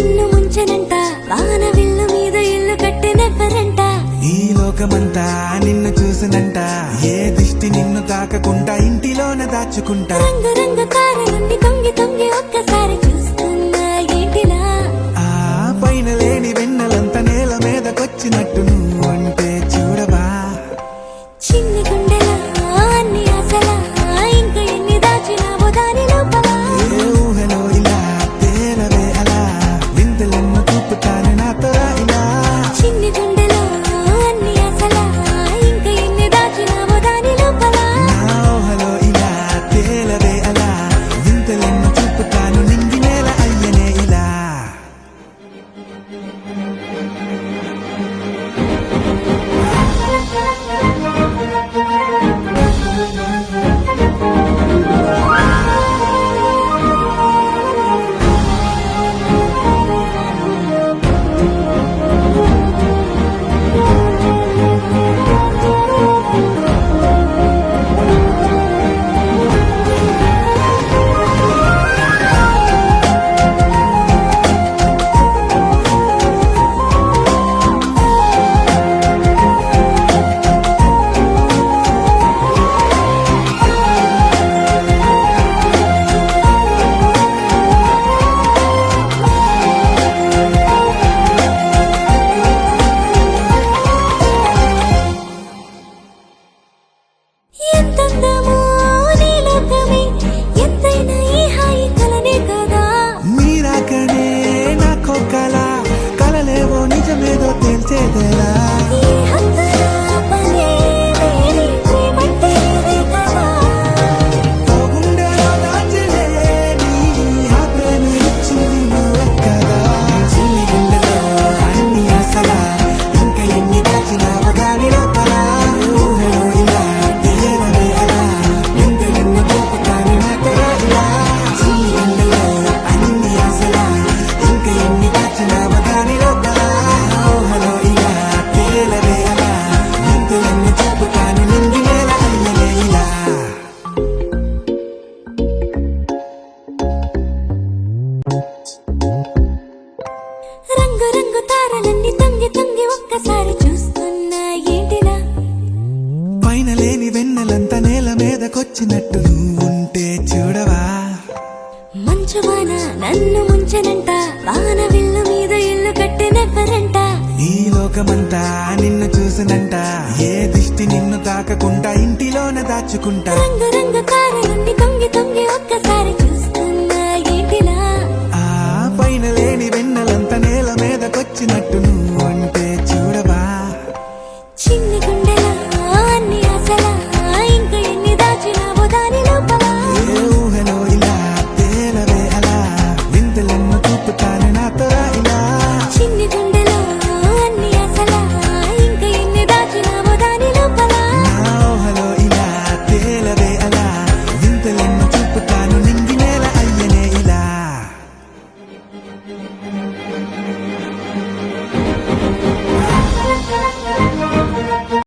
నన్ను ముంచనంట వాన విల్లు మీద ఇల్లు కట్టినెవ్వరంట ఈ లోకమంతా నిన్ను చూసినంట ఏ దిష్టి నిన్ను తాకకుండా ఇంటిలోన దాచుకుంటా రంగు రంగు తారలన్నీ తొంగి తొంగి ఒక్కసారి చూస్తున్నా ఏంటిలా ఆ పైన లేని వెన్నెలంత నేల మీదకొచ్చినట్టు నువ్వు అంటే చూడవా చిన్ని గుండెలా అన్ని ఆశలా ఇంకా ఎన్ని దాచినావో దాని లోపల ఏ ఊహలో ఇలా తేలవే అలా వింతలెన్నో చూపుతాను నాతో రా ఇలా చిన్ని గుండెలో అన్ని ఆశలా ఇంకా ఎన్ని దాచినావో దాని లోపల నా ఊహలో ఇలా తేలవే అలా వింతలెన్నో చూపుతాను నింగి నేల అయ్యనే ఇలా ఎంతందమో నీ లోకమే ఎంతైనా ఈ హాయి కలనే కదా మీరాకనే నాకో కల కలలేవో నిజమేదో తేల్చేదేలా ఈ హద్దుల పనే లేని ప్రేమంటే ఇదే కదా ఓ గుండెలో దాచలేని ఆ ప్రేమ ఇచ్చింది నువ్వే కదా చిన్ని గుండెలో అన్ని ఆశలా ఇంకా ఎన్ని దాచినావో దాని లోపల ఊహలో ఇలా తేలవే అలా వింతలెన్నో చూపుతాను నాతో రా ఇలా చిన్ని గుండెలో అన్ని ఆశలా ఇంకా ఎన్ని దాచినావో దాని లోపల ఊహలో ఇలా తేలవే అలా వింతలెన్నో చూపుతాను నింగి నేల అయ్యనే ఇలా రంగు రంగు తారలన్నీ తొంగి తొంగి ఒక్కసారి చూస్తున్నా ఏంటిలా పైన లేని వెన్నెలంత నేల మీదకొచ్చినట్టు నువ్వుంటే చూడవా మంచు వాన నన్ను ముంచనంట వాన విల్లు మీద ఇల్లు కట్టినెవ్వరంట ఈ లోకమంతా నిన్ను చూసినంట ఏ దిష్టి నిన్ను తాకకుండా ఇంటిలోన దాచుకుంటా రంగు రంగు తారలన్నీ తొంగి తొంగి ఒక్కసారి చూస్తున్నా ఏంటిలా ఆ పైన లేని వెన్నెలంత నేల మీదకొచ్చినట్టు నువ్వు